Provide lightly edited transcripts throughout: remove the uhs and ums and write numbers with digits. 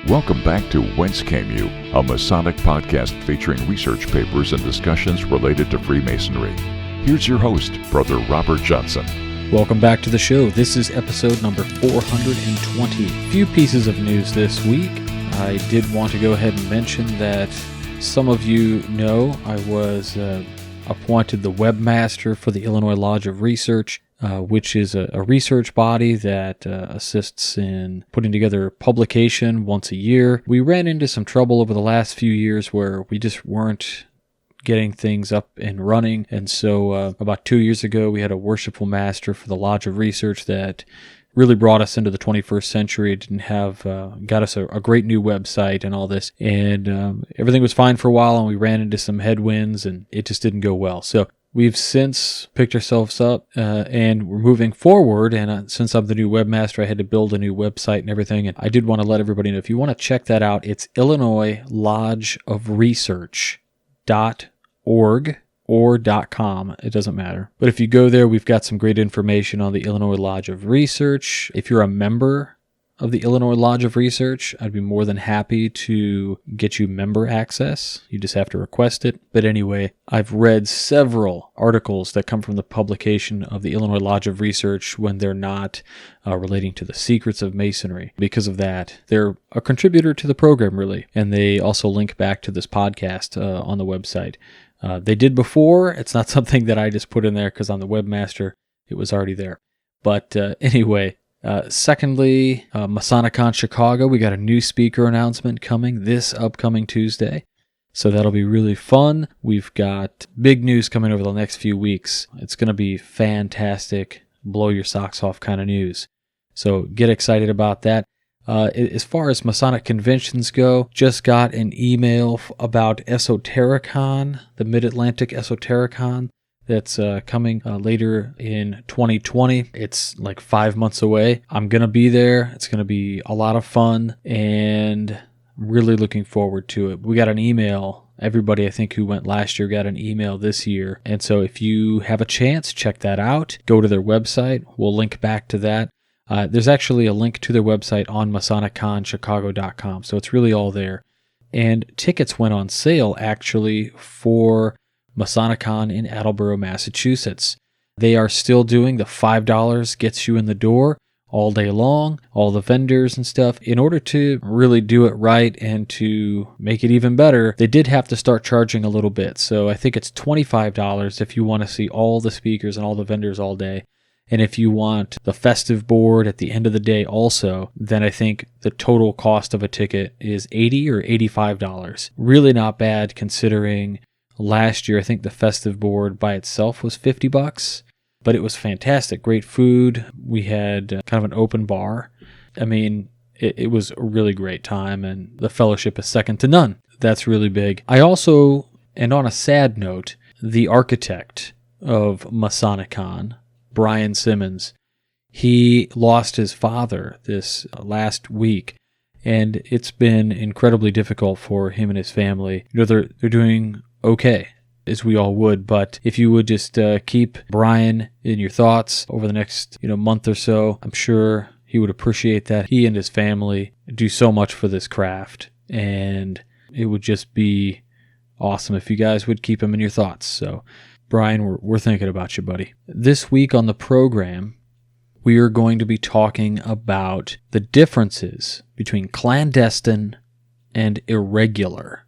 Welcome back to Whence Came You, a Masonic podcast featuring research papers and discussions related to Freemasonry. Here's your host, Brother Robert Johnson. Welcome back to the show. This is episode number 420. Few pieces of news this week. I did want to go ahead and mention that some of you know I was appointed the webmaster for the Illinois Lodge of Research, which is a research body that assists in putting together publication once a year. We ran into some trouble over the last few years where we just weren't getting things up and running, and so about 2 years ago we had a worshipful master for the Lodge of Research that really brought us into the 21st century. It didn't have got us a great new website and all this, and everything was fine for a while, and we ran into some headwinds and it just didn't go well. So we've since picked ourselves up and we're moving forward, and since I'm the new webmaster, I had to build a new website and everything, and I did want to let everybody know, if you want to check that out, it's Illinois Lodge of Research.org or .com. It doesn't matter. But if you go there, we've got some great information on the Illinois Lodge of Research. If you're a member of the Illinois Lodge of Research, I'd be more than happy to get you member access. You just have to request it. But anyway, I've read several articles that come from the publication of the Illinois Lodge of Research when they're not relating to the secrets of Masonry. Because of that, they're a contributor to the program, really. And they also link back to this podcast on the website. They did before. It's not something that I just put in there because I'm the webmaster. It was already there. But anyway, secondly, MasoniCon Chicago, we got a new speaker announcement coming this upcoming Tuesday. So that'll be really fun. We've got big news coming over the next few weeks. It's going to be fantastic, blow your socks off kind of news. So get excited about that. As far as Masonic conventions go, just got an email about Esotericon, the Mid-Atlantic Esotericon, that's coming later in 2020. It's like 5 months away. I'm going to be there. It's going to be a lot of fun, and I'm really looking forward to it. We got an email. Everybody, I think, who went last year got an email this year. And so if you have a chance, check that out. Go to their website. We'll link back to that. There's actually a link to their website on MasoniConChicago.com, so it's really all there. And tickets went on sale, actually, for MasoniCon in Attleboro, Massachusetts. They are still doing the $5 gets you in the door all day long, all the vendors and stuff. In order to really do it right and to make it even better, they did have to start charging a little bit. So I think it's $25 if you want to see all the speakers and all the vendors all day. And if you want the festive board at the end of the day also, then I think the total cost of a ticket is $80 or $85. Really not bad considering last year I think the festive board by itself was $50, but it was fantastic. Great food. We had kind of an open bar. I mean, it was a really great time, and the fellowship is second to none. That's really big. I also, and on a sad note, the architect of MasoniCon, Brian Simmons, he lost his father this last week, and it's been incredibly difficult for him and his family. You know, they're doing okay, as we all would, but if you would just keep Brian in your thoughts over the next month or so, I'm sure he would appreciate that. He and his family do so much for this craft, and it would just be awesome if you guys would keep him in your thoughts. So Brian, we're thinking about you, buddy. This week on the program, we are going to be talking about the differences between clandestine and irregular,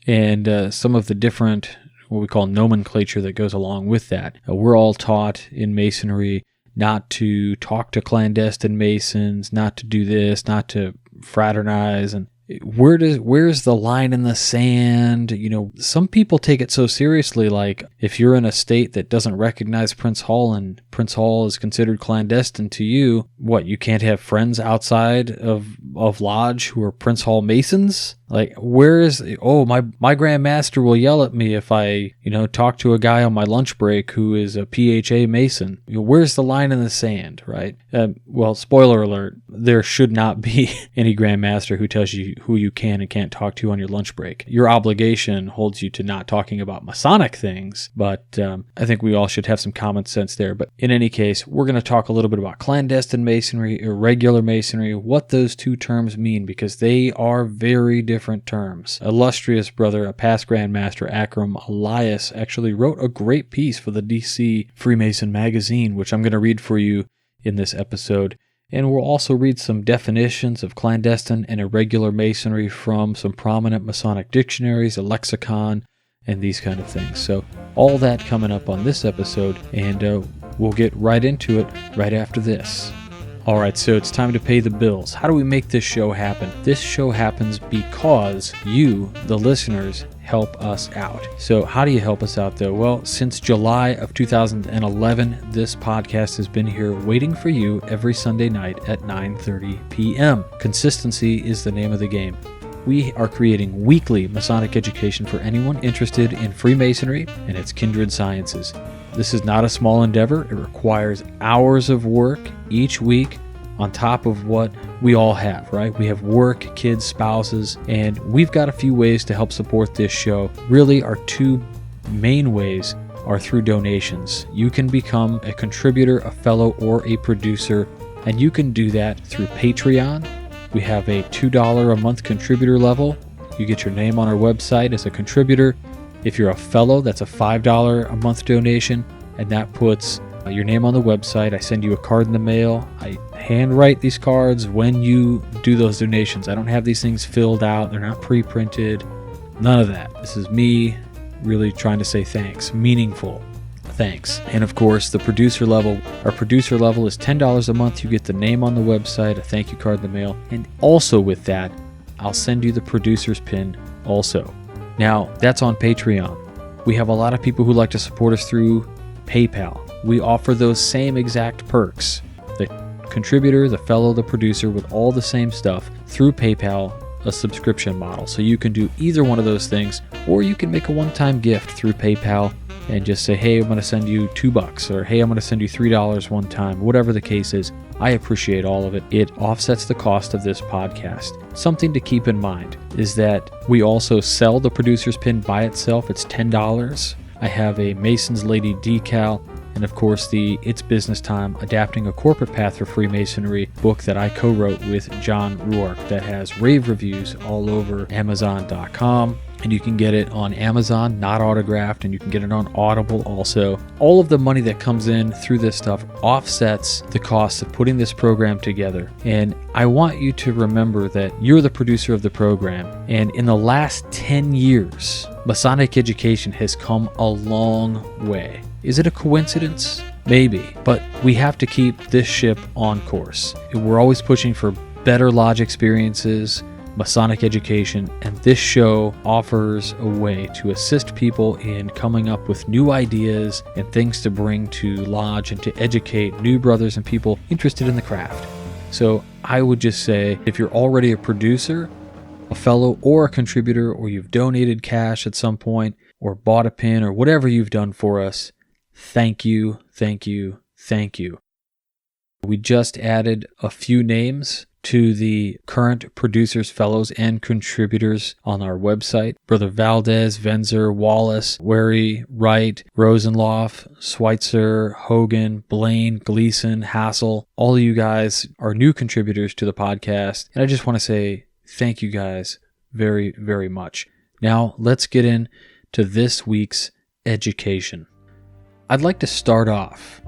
and some of the different, what we call nomenclature that goes along with that. We're all taught in Masonry not to talk to clandestine Masons, not to do this, not to fraternize, and where's the line in the sand? Some people take it so seriously, like if you're in a state that doesn't recognize Prince Hall and Prince Hall is considered clandestine to you, what, you can't have friends outside of Lodge who are Prince Hall Masons? Like, my Grand Master will yell at me if I, talk to a guy on my lunch break who is a PHA Mason. Where's the line in the sand, right? Well, spoiler alert, there should not be any Grand Master who tells you who you can and can't talk to on your lunch break. Your obligation holds you to not talking about Masonic things, but I think we all should have some common sense there. But in any case, we're going to talk a little bit about clandestine masonry, irregular masonry, what those two terms mean, because they are very different terms. Illustrious brother, a past Grand Master, Akram Elias, actually wrote a great piece for the DC Freemason magazine, which I'm going to read for you in this episode. And we'll also read some definitions of clandestine and irregular masonry from some prominent Masonic dictionaries, a lexicon, and these kind of things. So all that coming up on this episode, and we'll get right into it right after this. All right, so it's time to pay the bills. How do we make this show happen? This show happens because you, the listeners, help us out. So how do you help us out, though? Well, since July of 2011, this podcast has been here waiting for you every Sunday night at 9:30 p.m. Consistency is the name of the game. We are creating weekly Masonic education for anyone interested in Freemasonry and its kindred sciences. This is not a small endeavor. It requires hours of work each week on top of what we all have, right? We have work, kids, spouses, and we've got a few ways to help support this show. Really, our two main ways are through donations. You can become a contributor, a fellow, or a producer, and you can do that through Patreon. We have a $2 a month contributor level. You get your name on our website as a contributor. If you're a fellow, that's a $5 a month donation, and that puts your name on the website. I send you a card in the mail. I handwrite these cards when you do those donations. I don't have these things filled out. They're not pre-printed. None of that. This is me really trying to say thanks. Meaningful thanks. And of course, the producer level. Our producer level is $10 a month. You get the name on the website, a thank you card in the mail. And also with that, I'll send you the producer's pin also. Now, that's on Patreon. We have a lot of people who like to support us through PayPal. We offer those same exact perks. The contributor, the fellow, the producer, with all the same stuff through PayPal, a subscription model. So you can do either one of those things, or you can make a one-time gift through PayPal and just say, hey, I'm going to send you $2, or hey, I'm going to send you $3 one time, whatever the case is. I appreciate all of it. It offsets the cost of this podcast. Something to keep in mind is that we also sell the producer's pin by itself. It's $10. I have a Mason's Lady decal, and of course the It's Business Time, Adapting a Corporate Path for Freemasonry book that I co-wrote with John Rourke that has rave reviews all over Amazon.com. And you can get it on Amazon, not autographed, and you can get it on Audible also. All of the money that comes in through this stuff offsets the cost of putting this program together. And I want you to remember that you're the producer of the program. And in the last 10 years, Masonic education has come a long way. Is it a coincidence? Maybe. But we have to keep this ship on course. We're always pushing for better lodge experiences, Masonic education, and this show offers a way to assist people in coming up with new ideas and things to bring to lodge and to educate new brothers and people interested in the craft. So I would just say, if you're already a producer, a fellow, or a contributor, or you've donated cash at some point, or bought a pin, or whatever you've done for us, thank you, thank you, thank you. We just added a few names to the current producers, fellows, and contributors on our website. Brother Valdez, Venzer, Wallace, Wary, Wright, Rosenloff, Schweitzer, Hogan, Blaine, Gleason, Hassel. All of you guys are new contributors to the podcast, and I just want to say thank you guys very, very much. Now, let's get into this week's education. I'd like to start off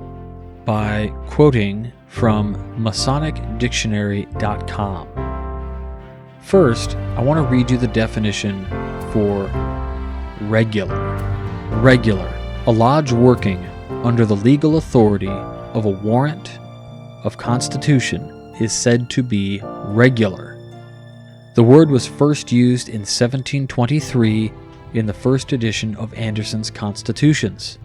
by quoting from MasonicDictionary.com. First, I want to read you the definition for regular. Regular, a lodge working under the legal authority of a warrant of constitution is said to be regular. The word was first used in 1723 in the first edition of Anderson's Constitutions.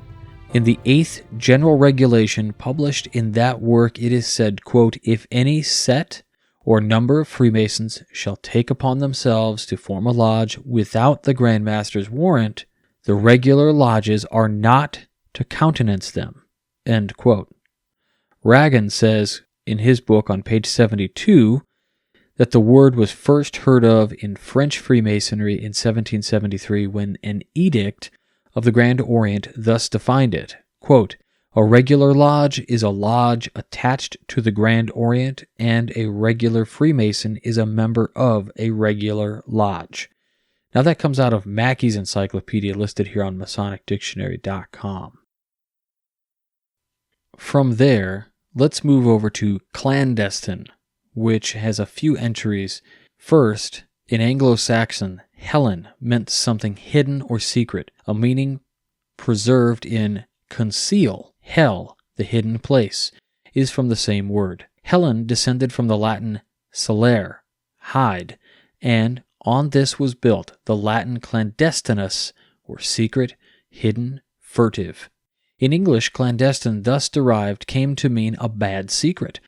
In the 8th General Regulation published in that work, it is said, quote, if any set or number of Freemasons shall take upon themselves to form a lodge without the Grand Master's warrant, the regular lodges are not to countenance them." End quote. Ragan says in his book on page 72 that the word was first heard of in French Freemasonry in 1773 when an edict of the Grand Orient thus defined it, quote, "A regular lodge is a lodge attached to the Grand Orient, and a regular Freemason is a member of a regular lodge." Now that comes out of Mackey's encyclopedia listed here on MasonicDictionary.com. From there, let's move over to clandestine, which has a few entries. First, in Anglo-Saxon, Helen meant something hidden or secret, a meaning preserved in conceal. Hell, the hidden place, is from the same word. Helen descended from the Latin celare, hide, and on this was built the Latin clandestinus, or secret, hidden, furtive. In English, clandestine, thus derived, came to mean a bad secret,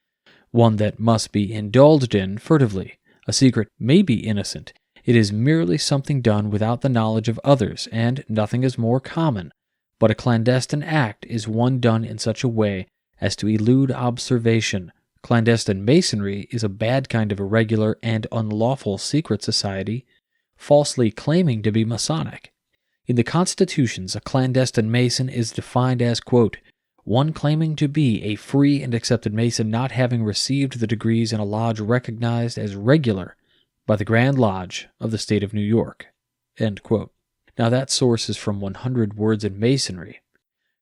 one that must be indulged in furtively. A secret may be innocent. It is merely something done without the knowledge of others, and nothing is more common. But a clandestine act is one done in such a way as to elude observation. Clandestine Masonry is a bad kind of irregular and unlawful secret society, falsely claiming to be Masonic. In the constitutions, a clandestine Mason is defined as, quote, "one claiming to be a free and accepted Mason not having received the degrees in a lodge recognized as regular by the Grand Lodge of the State of New York." End quote. Now that source is from 100 Words in Masonry.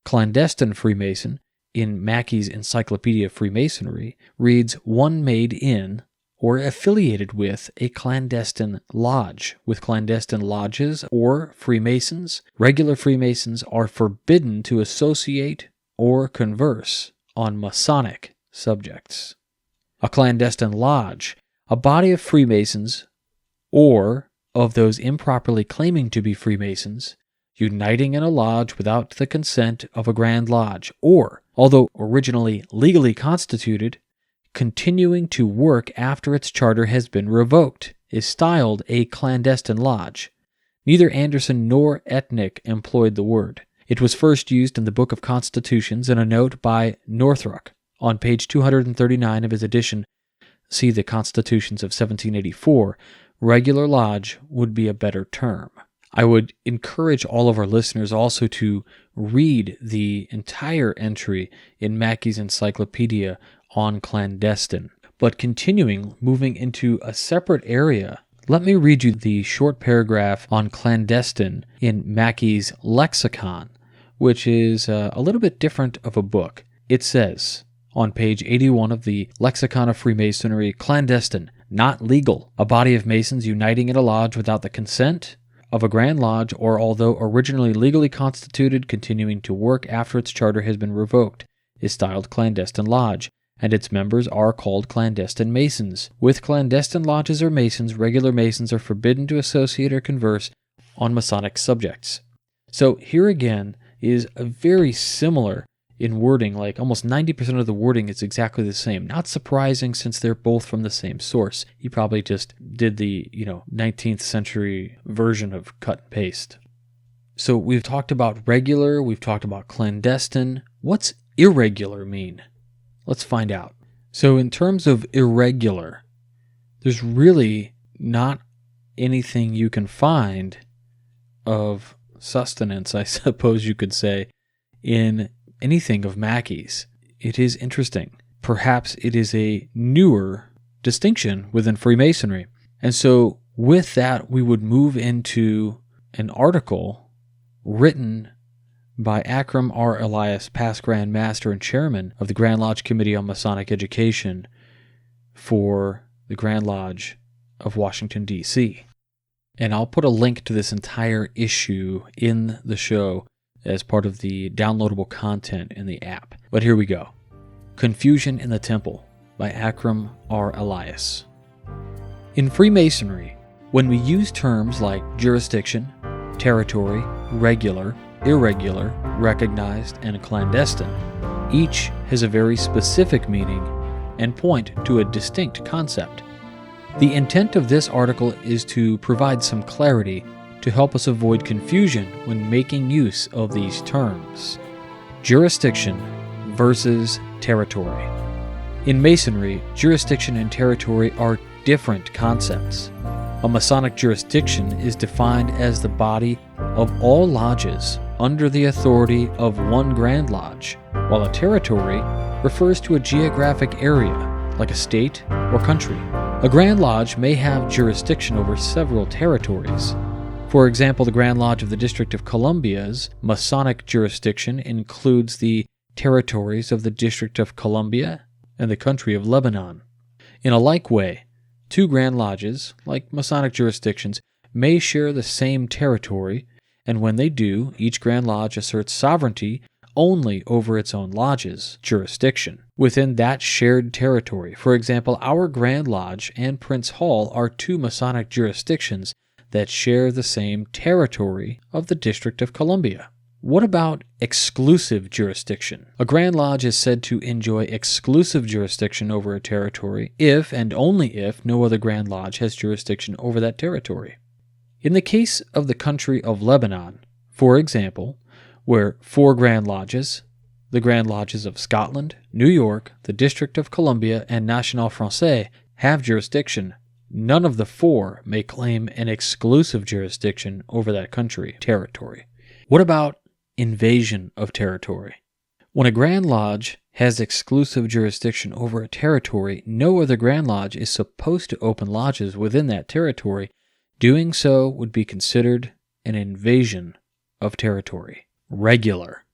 Clandestine Freemason, in Mackey's Encyclopedia of Freemasonry, reads one made in or affiliated with a clandestine lodge. With clandestine lodges or Freemasons, regular Freemasons are forbidden to associate or converse on Masonic subjects. A clandestine lodge, a body of Freemasons or of those improperly claiming to be Freemasons, uniting in a lodge without the consent of a Grand Lodge, or, although originally legally constituted, continuing to work after its charter has been revoked, is styled a clandestine lodge. Neither Anderson nor Etnick employed the word. It was first used in the Book of Constitutions in a note by Northrup on page 239 of his edition, see the Constitutions of 1784. Regular lodge would be a better term. I would encourage all of our listeners also to read the entire entry in Mackey's Encyclopedia on clandestine. But continuing, moving into a separate area, let me read you the short paragraph on clandestine in Mackey's lexicon, which is a little bit different of a book. It says, on page 81 of the Lexicon of Freemasonry, clandestine, not legal, a body of Masons uniting in a lodge without the consent of a Grand Lodge, or although originally legally constituted, continuing to work after its charter has been revoked, is styled clandestine lodge, and its members are called clandestine Masons. With clandestine lodges or Masons, regular Masons are forbidden to associate or converse on Masonic subjects. So here again is a very similar in wording, like almost 90% of the wording is exactly the same. Not surprising since they're both from the same source. He probably just did the, 19th century version of cut and paste. So we've talked about regular, we've talked about clandestine. What's irregular mean? Let's find out. So in terms of irregular, there's really not anything you can find of sustenance, I suppose you could say, in anything of Mackey's. It is interesting. Perhaps it is a newer distinction within Freemasonry. And so with that, we would move into an article written by Akram R. Elias, past Grand Master and Chairman of the Grand Lodge Committee on Masonic Education for the Grand Lodge of Washington, D.C. And I'll put a link to this entire issue in the show as part of the downloadable content in the app. But here we go. Confusion in the Temple by Akram R. Elias. In Freemasonry, when we use terms like jurisdiction, territory, regular, irregular, recognized, and clandestine, each has a very specific meaning and point to a distinct concept. The intent of this article is to provide some clarity to help us avoid confusion when making use of these terms. Jurisdiction versus territory. In Masonry, jurisdiction and territory are different concepts. A Masonic jurisdiction is defined as the body of all lodges under the authority of one Grand Lodge, while a territory refers to a geographic area, like a state or country. A Grand Lodge may have jurisdiction over several territories. For example, the Grand Lodge of the District of Columbia's Masonic jurisdiction includes the territories of the District of Columbia and the country of Lebanon. In a like way, two Grand Lodges, like Masonic jurisdictions, may share the same territory, and when they do, each Grand Lodge asserts sovereignty only over its own lodge's jurisdiction within that shared territory. For example, our Grand Lodge and Prince Hall are two Masonic jurisdictions that share the same territory of the District of Columbia. What about exclusive jurisdiction? A Grand Lodge is said to enjoy exclusive jurisdiction over a territory if and only if no other Grand Lodge has jurisdiction over that territory. In the case of the country of Lebanon, for example, where four Grand Lodges, the Grand Lodges of Scotland, New York, the District of Columbia, and National Francais, have jurisdiction, none of the four may claim an exclusive jurisdiction over that country territory. What about invasion of territory? When a Grand Lodge has exclusive jurisdiction over a territory, no other Grand Lodge is supposed to open lodges within that territory. Doing so would be considered an invasion of territory. Regular.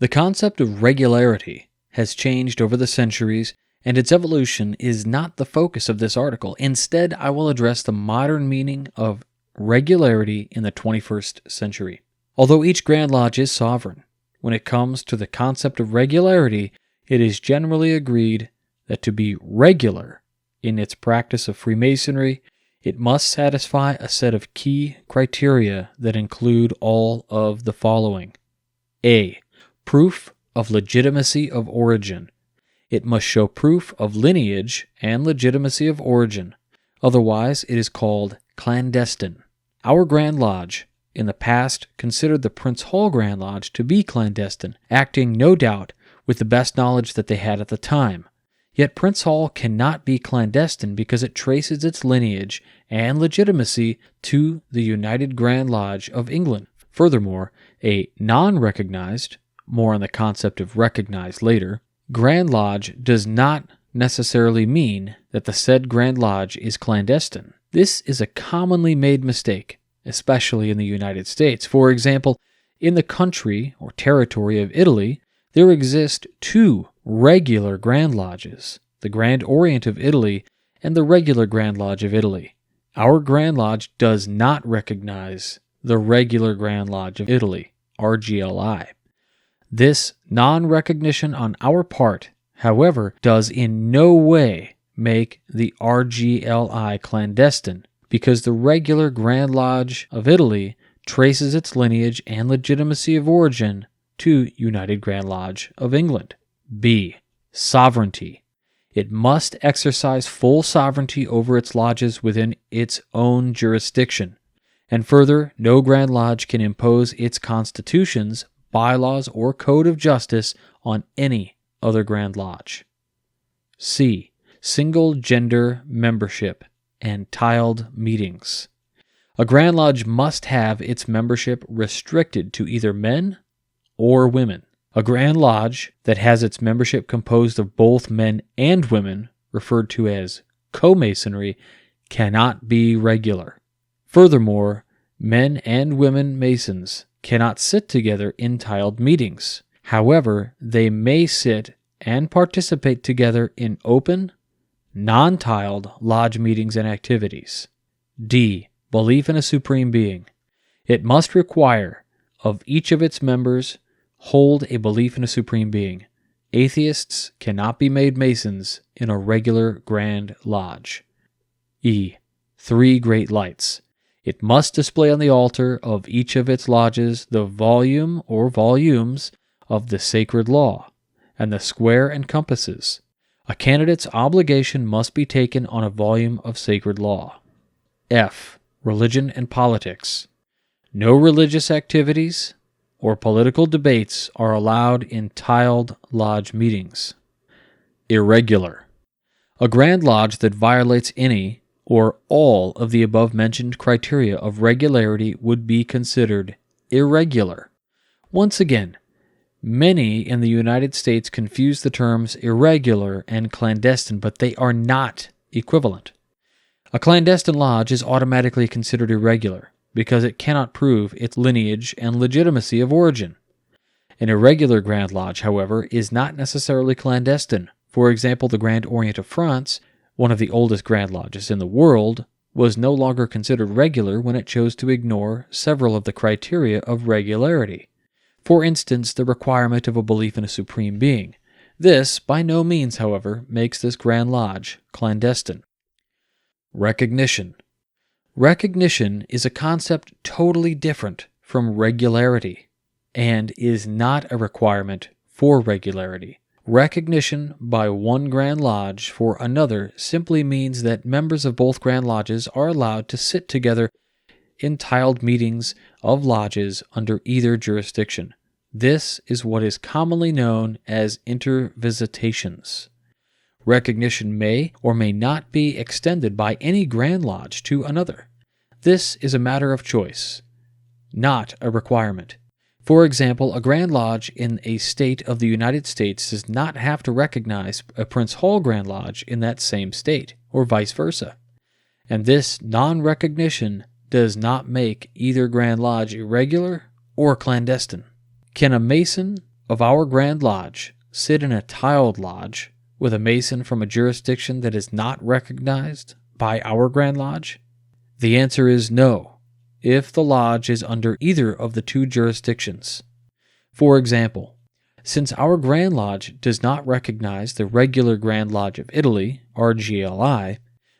The concept of regularity has changed over the centuries, and its evolution is not the focus of this article. Instead, I will address the modern meaning of regularity in the 21st century. Although each Grand Lodge is sovereign, when it comes to the concept of regularity, it is generally agreed that to be regular in its practice of Freemasonry, it must satisfy a set of key criteria that include all of the following. A. Proof of legitimacy of origin. It must show proof of lineage and legitimacy of origin. Otherwise, it is called clandestine. Our Grand Lodge, in the past, considered the Prince Hall Grand Lodge to be clandestine, acting, no doubt, with the best knowledge that they had at the time. Yet Prince Hall cannot be clandestine because it traces its lineage and legitimacy to the United Grand Lodge of England. Furthermore, a non-recognized, more on the concept of recognized later, Grand Lodge does not necessarily mean that the said Grand Lodge is clandestine. This is a commonly made mistake, especially in the United States. For example, in the country or territory of Italy, there exist two regular Grand Lodges, the Grand Orient of Italy and the regular Grand Lodge of Italy. Our Grand Lodge does not recognize the regular Grand Lodge of Italy, RGLI. This non-recognition on our part, however, does in no way make the RGLI clandestine, because the regular Grand Lodge of Italy traces its lineage and legitimacy of origin to United Grand Lodge of England. B. Sovereignty. It must exercise full sovereignty over its lodges within its own jurisdiction. And further, no Grand Lodge can impose its constitutions, bylaws, or code of justice on any other Grand Lodge. C. Single gender membership and tiled meetings. A Grand Lodge must have its membership restricted to either men or women. A Grand Lodge that has its membership composed of both men and women, referred to as co-masonry, cannot be regular. Furthermore, men and women Masons cannot sit together in tiled meetings. However, they may sit and participate together in open, non-tiled lodge meetings and activities. D. Belief in a supreme being. It must require of each of its members hold a belief in a supreme being. Atheists cannot be made Masons in a regular Grand Lodge. E. 3 great lights. It must display on the altar of each of its lodges the volume or volumes of the sacred law, and the square and compasses. A candidate's obligation must be taken on a volume of sacred law. F. Religion and politics. No religious activities or political debates are allowed in tiled lodge meetings. Irregular. A Grand Lodge that violates any or all of the above-mentioned criteria of regularity would be considered irregular. Once again, many in the United States confuse the terms irregular and clandestine, but they are not equivalent. A clandestine lodge is automatically considered irregular because it cannot prove its lineage and legitimacy of origin. An irregular Grand Lodge, however, is not necessarily clandestine. For example, the Grand Orient of France, one of the oldest Grand Lodges in the world, was no longer considered regular when it chose to ignore several of the criteria of regularity. For instance, the requirement of a belief in a supreme being. This, by no means, however, makes this Grand Lodge clandestine. Recognition. Recognition is a concept totally different from regularity and is not a requirement for regularity. Recognition by one Grand Lodge for another simply means that members of both Grand Lodges are allowed to sit together in tiled meetings of lodges under either jurisdiction. This is what is commonly known as intervisitations. Recognition may or may not be extended by any Grand Lodge to another. This is a matter of choice, not a requirement. For example, a Grand Lodge in a state of the United States does not have to recognize a Prince Hall Grand Lodge in that same state, or vice versa. And this non-recognition does not make either Grand Lodge irregular or clandestine. Can a Mason of our Grand Lodge sit in a tiled lodge with a Mason from a jurisdiction that is not recognized by our Grand Lodge? The answer is no, if the lodge is under either of the two jurisdictions. For example, since our Grand Lodge does not recognize the regular Grand Lodge of Italy, RGLI,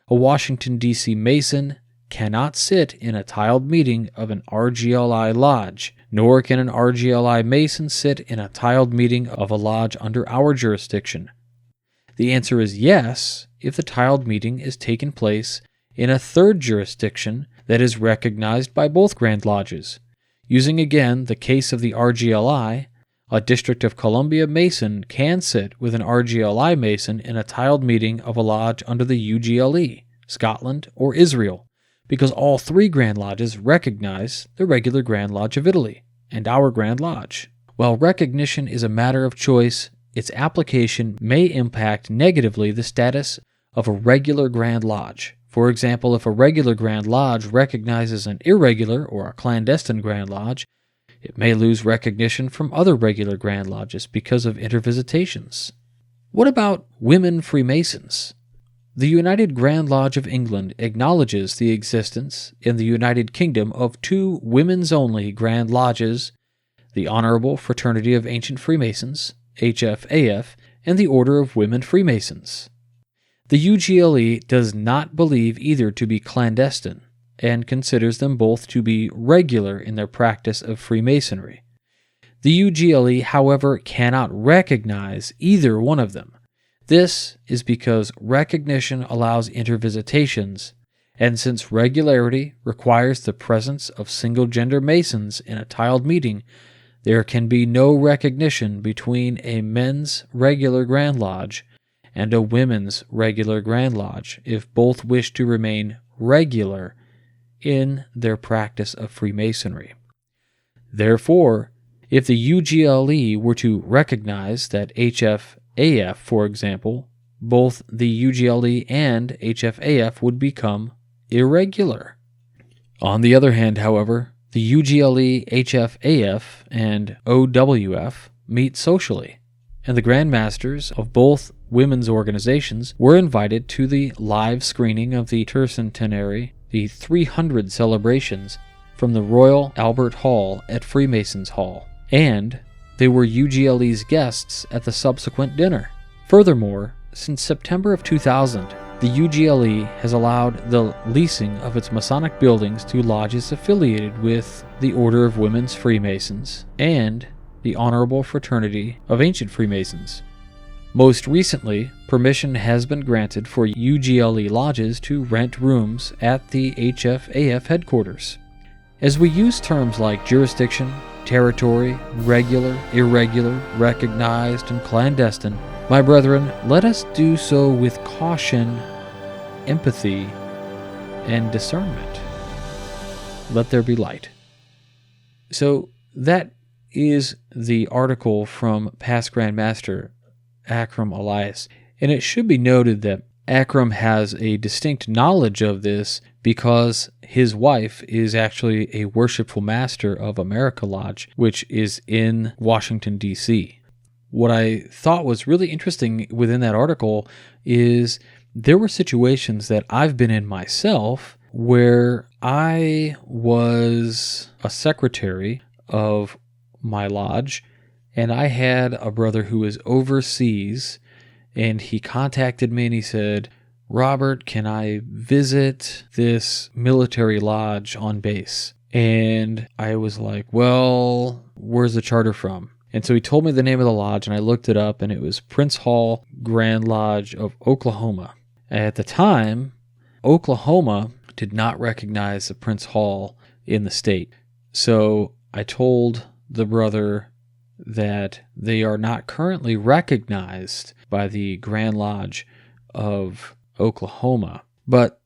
a Washington, D.C. Mason cannot sit in a tiled meeting of an RGLI lodge, nor can an RGLI Mason sit in a tiled meeting of a lodge under our jurisdiction. The answer is yes, if the tiled meeting is taking place in a third jurisdiction that is recognized by both Grand Lodges. Using again the case of the RGLI, a District of Columbia Mason can sit with an RGLI Mason in a tiled meeting of a lodge under the UGLE, Scotland, or Israel, because all three Grand Lodges recognize the regular Grand Lodge of Italy and our Grand Lodge. While recognition is a matter of choice, its application may impact negatively the status of a regular Grand Lodge. For example, if a regular Grand Lodge recognizes an irregular or a clandestine Grand Lodge, it may lose recognition from other regular Grand Lodges because of intervisitations. What about women Freemasons? The United Grand Lodge of England acknowledges the existence in the United Kingdom of two women's-only Grand Lodges, the Honorable Fraternity of Ancient Freemasons, HFAF, and the Order of Women Freemasons. The UGLE does not believe either to be clandestine and considers them both to be regular in their practice of Freemasonry. The UGLE, however, cannot recognize either one of them. This is because recognition allows intervisitations, and since regularity requires the presence of single-gender Masons in a tiled meeting, there can be no recognition between a men's regular Grand Lodge and a women's regular Grand Lodge if both wish to remain regular in their practice of Freemasonry. Therefore, if the UGLE were to recognize that HFAF, for example, both the UGLE and HFAF would become irregular. On the other hand, however, the UGLE, HFAF, and OWF meet socially, and the Grand Masters of both women's organizations were invited to the live screening of the tercentenary, the 300 celebrations from the Royal Albert Hall at Freemasons Hall, and they were UGLE's guests at the subsequent dinner. Furthermore, since September of 2000, the UGLE has allowed the leasing of its Masonic buildings to lodges affiliated with the Order of Women's Freemasons and the Honorable Fraternity of Ancient Freemasons. Most recently, permission has been granted for UGLE lodges to rent rooms at the HFAF headquarters. As we use terms like jurisdiction, territory, regular, irregular, recognized, and clandestine, my brethren, let us do so with caution, empathy, and discernment. Let there be light. So that is the article from past Grandmaster Akram Elias. And it should be noted that Akram has a distinct knowledge of this because his wife is actually a worshipful master of America Lodge, which is in Washington, D.C. What I thought was really interesting within that article is there were situations that I've been in myself where I was a secretary of my lodge, and I had a brother who was overseas, and he contacted me and he said, "Robert, can I visit this military lodge on base?" And I was like, "Well, where's the charter from?" And so he told me the name of the lodge, and I looked it up, and it was Prince Hall Grand Lodge of Oklahoma. At the time, Oklahoma did not recognize the Prince Hall in the state. So I told the brother that they are not currently recognized by the Grand Lodge of Oklahoma. But,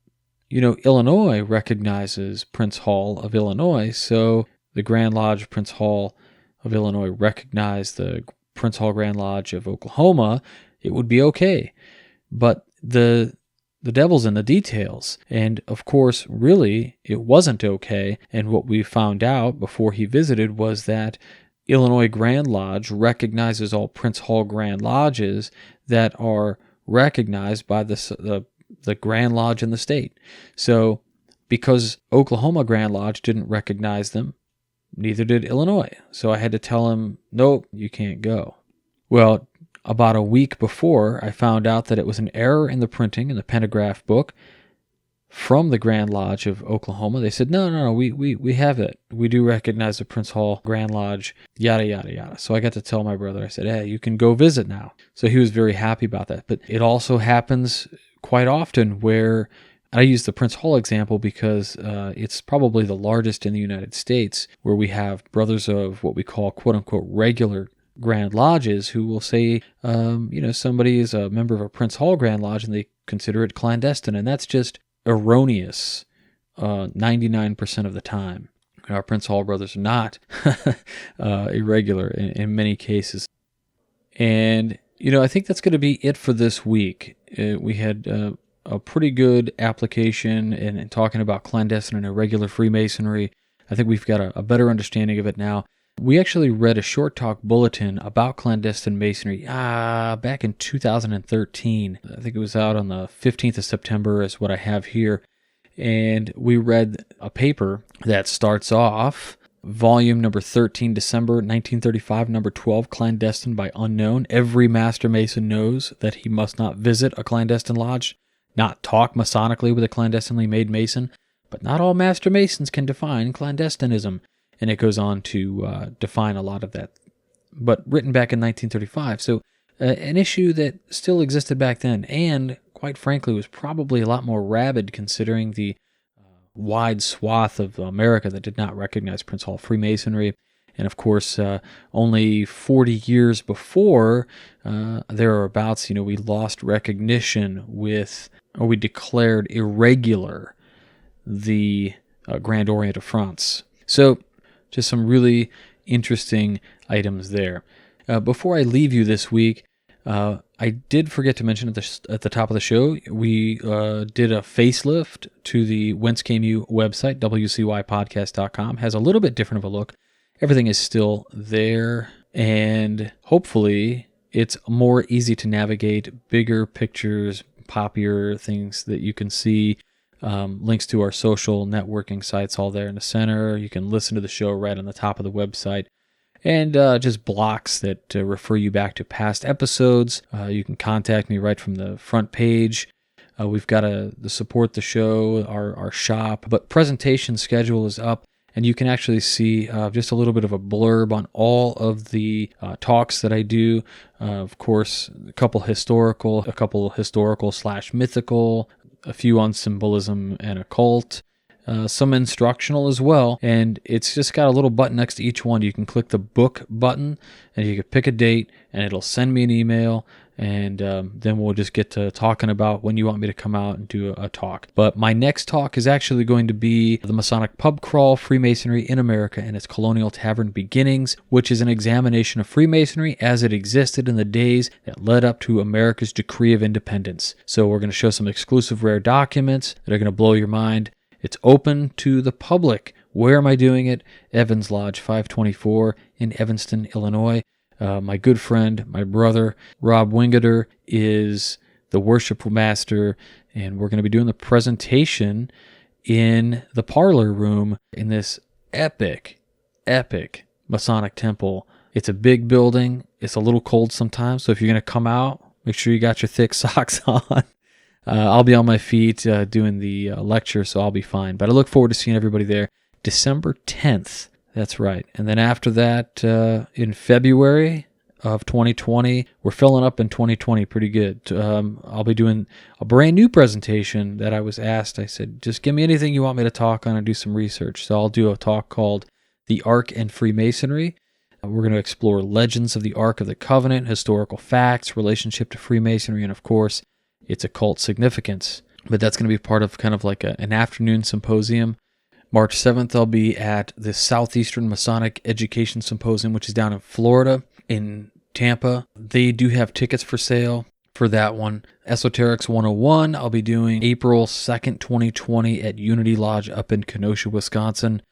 Illinois recognizes Prince Hall of Illinois, so the Grand Lodge of Prince Hall of Illinois recognized the Prince Hall Grand Lodge of Oklahoma, it would be okay. But the devil's in the details. And of course, really, it wasn't okay. And what we found out before he visited was that Illinois Grand Lodge recognizes all Prince Hall Grand Lodges that are recognized by the Grand Lodge in the state. So because Oklahoma Grand Lodge didn't recognize them, neither did Illinois. So I had to tell him, nope, you can't go. Well, about a week before, I found out that it was an error in the printing in the Pentagraph book from the Grand Lodge of Oklahoma. They said, no, we have it. We do recognize the Prince Hall Grand Lodge, yada, yada, yada. So I got to tell my brother, I said, hey, you can go visit now. So he was very happy about that. But it also happens quite often where I use the Prince Hall example because it's probably the largest in the United States, where we have brothers of what we call quote-unquote regular Grand Lodges who will say, somebody is a member of a Prince Hall Grand Lodge and they consider it clandestine, and that's just erroneous 99% of the time. Our Prince Hall brothers are not irregular in many cases. And, I think that's going to be it for this week. We had a pretty good application in talking about clandestine and irregular Freemasonry. I think we've got a better understanding of it now. We actually read a short talk bulletin about clandestine masonry back in 2013. I think it was out on the 15th of September is what I have here. And we read a paper that starts off, volume number 13, December 1935, number 12, Clandestine by Unknown. Every Master Mason knows that he must not visit a clandestine lodge, not talk Masonically with a clandestinely made Mason, but not all Master Masons can define clandestinism. And it goes on to define a lot of that, but written back in 1935. So an issue that still existed back then, and quite frankly was probably a lot more rabid considering the wide swath of America that did not recognize Prince Hall Freemasonry. And of course, only 40 years before, thereabouts, we lost recognition we declared irregular the Grand Orient of France. So just some really interesting items there. Before I leave you this week, I did forget to mention at the top of the show, we did a facelift to the Whence Came You website, wcypodcast.com. Has a little bit different of a look. Everything is still there, and hopefully it's more easy to navigate, bigger pictures, poppier things that you can see. Links to our social networking sites all there in the center. You can listen to the show right on the top of the website. And just blocks that refer you back to past episodes. You can contact me right from the front page. We've got the support the show, our shop. But presentation schedule is up. and you can actually see just a little bit of a blurb on all of the talks that I do. Of course, a couple historical / mythical, a few on symbolism and occult, some instructional as well. And it's just got a little button next to each one. You can click the book button, and you can pick a date, and it'll send me an email. And then we'll just get to talking about when you want me to come out and do a talk. But my next talk is actually going to be the Masonic Pub Crawl, Freemasonry in America and its Colonial Tavern Beginnings, which is an examination of Freemasonry as it existed in the days that led up to America's Decree of Independence. So we're going to show some exclusive rare documents that are going to blow your mind. It's open to the public. Where am I doing it? Evans Lodge 524 in Evanston, Illinois. My good friend, my brother, Rob Wingeter, is the worship master, and we're going to be doing the presentation in the parlor room in this epic Masonic temple. It's a big building. It's a little cold sometimes, so if you're going to come out, make sure you got your thick socks on. I'll be on my feet doing the lecture, so I'll be fine. But I look forward to seeing everybody there. December 10th. That's right. And then after that, in February of 2020, we're filling up in 2020 pretty good. I'll be doing a brand new presentation that I was asked. I said, just give me anything you want me to talk on and do some research. So I'll do a talk called The Ark and Freemasonry. We're going to explore legends of the Ark of the Covenant, historical facts, relationship to Freemasonry, and of course, its occult significance. But that's going to be part of kind of like an afternoon symposium. March 7th, I'll be at the Southeastern Masonic Education Symposium, which is down in Florida, in Tampa. They do have tickets for sale for that one. Esoterics 101, I'll be doing April 2nd, 2020 at Unity Lodge up in Kenosha, Wisconsin.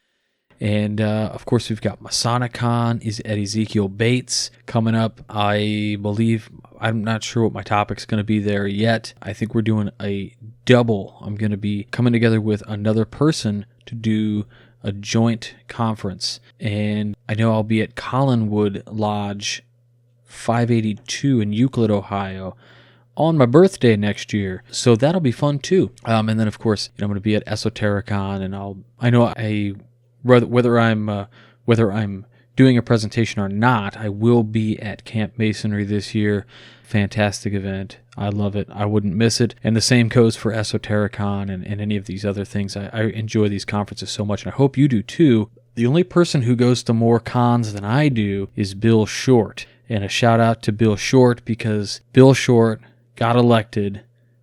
And, of course, we've got MasonicCon is at Ezekiel Bates coming up. I believe, I'm not sure what my topic's going to be there yet. I think we're doing a double. I'm going to be coming together with another person to do a joint conference. And I know I'll be at Collinwood Lodge 582 in Euclid, Ohio on my birthday next year. So that'll be fun too. And then, of course, I'm going to be at Esotericon, and whether I'm doing a presentation or not, I will be at Camp Masonry this year. Fantastic event. I love it. I wouldn't miss it. And the same goes for Esotericon and any of these other things. I enjoy these conferences so much, and I hope you do too. The only person who goes to more cons than I do is Bill Short. And a shout out to Bill Short, because Bill Short got elected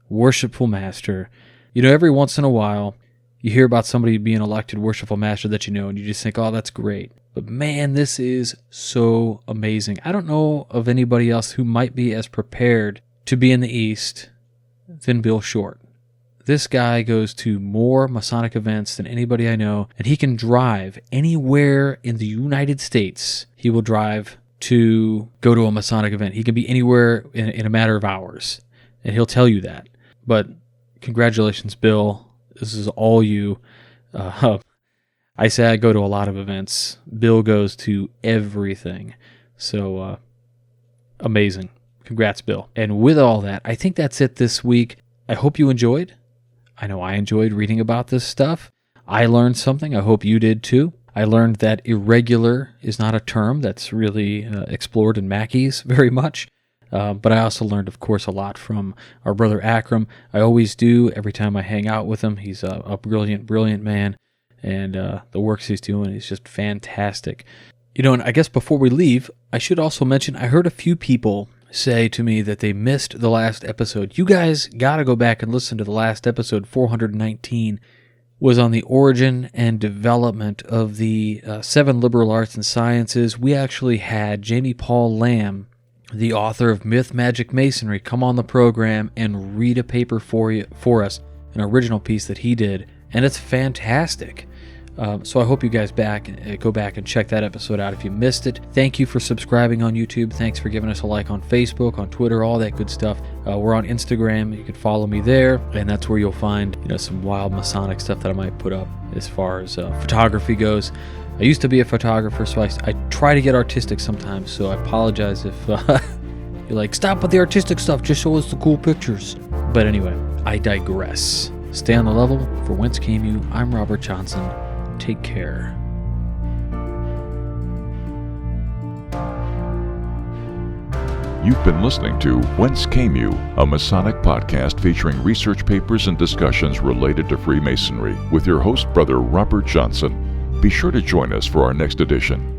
Worshipful Master. Every once in a while, you hear about somebody being elected Worshipful Master that you know, and you just think, oh, that's great. But man, this is so amazing. I don't know of anybody else who might be as prepared to be in the East than Bill Short. This guy goes to more Masonic events than anybody I know, and he can drive anywhere in the United States. He will drive to go to a Masonic event. He can be anywhere in a matter of hours, and he'll tell you that. But congratulations, Bill. This is all you. I say I go to a lot of events. Bill goes to everything. So, amazing. Congrats, Bill. And with all that, I think that's it this week. I hope you enjoyed. I know I enjoyed reading about this stuff. I learned something. I hope you did too. I learned that irregular is not a term that's really explored in Mackey's very much. But I also learned, of course, a lot from our brother Akram. I always do every time I hang out with him. He's a brilliant, brilliant man. And the works he's doing is just fantastic. And I guess before we leave, I should also mention, I heard a few people say to me that they missed the last episode. You guys got to go back and listen to the last episode, 419. Was on the origin and development of the 7 liberal arts and sciences. We actually had Jamie Paul Lamb, the author of Myth, Magic, Masonry, come on the program and read a paper for us, an original piece that he did, and it's fantastic. So I hope you guys go back and check that episode out if you missed it. Thank you for subscribing on YouTube. Thanks for giving us a like on Facebook, on Twitter, all that good stuff. We're on Instagram. You can follow me there, and that's where you'll find some wild Masonic stuff that I might put up as far as photography goes. I used to be a photographer, so I try to get artistic sometimes, so I apologize if you're like, stop with the artistic stuff, just show us the cool pictures. But anyway, I digress. Stay on the level. For Whence Came You, I'm Robert Johnson. Take care. You've been listening to Whence Came You, a Masonic podcast featuring research papers and discussions related to Freemasonry with your host, Brother Robert Johnson. Be sure to join us for our next edition.